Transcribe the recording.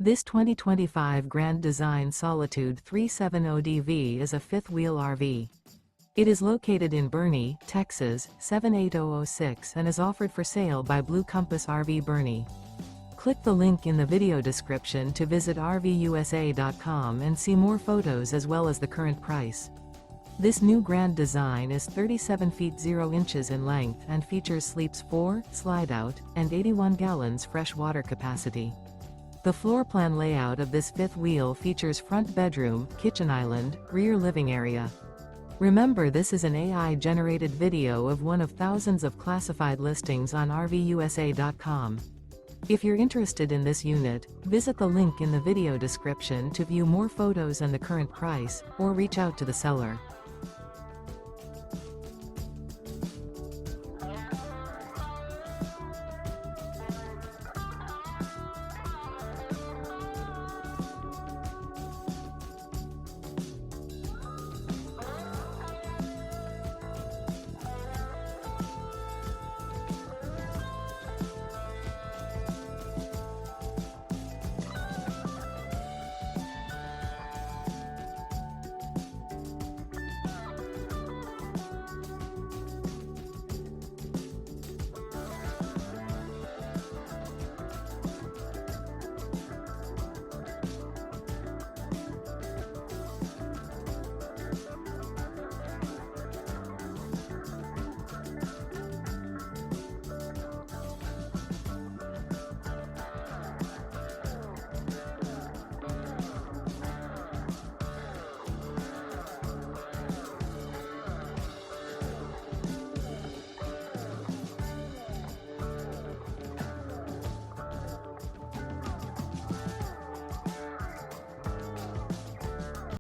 This 2025 Grand Design Solitude 370DV is a fifth-wheel RV. It is located in Boerne, Texas, 78006 and is offered for sale by Blue Compass RV Boerne. Click the link in the video description to visit RVUSA.com and see more photos as well as the current price. This new Grand Design is 37 feet 0 inches in length and features sleeps 4, Slideout, and 81 gallons fresh water capacity. The floor plan layout of this fifth wheel features front bedroom, kitchen island, rear living area. Remember, this is an AI-generated video of one of thousands of classified listings on RVUSA.com. If you're interested in this unit, visit the link in the video description to view more photos and the current price, or reach out to the seller.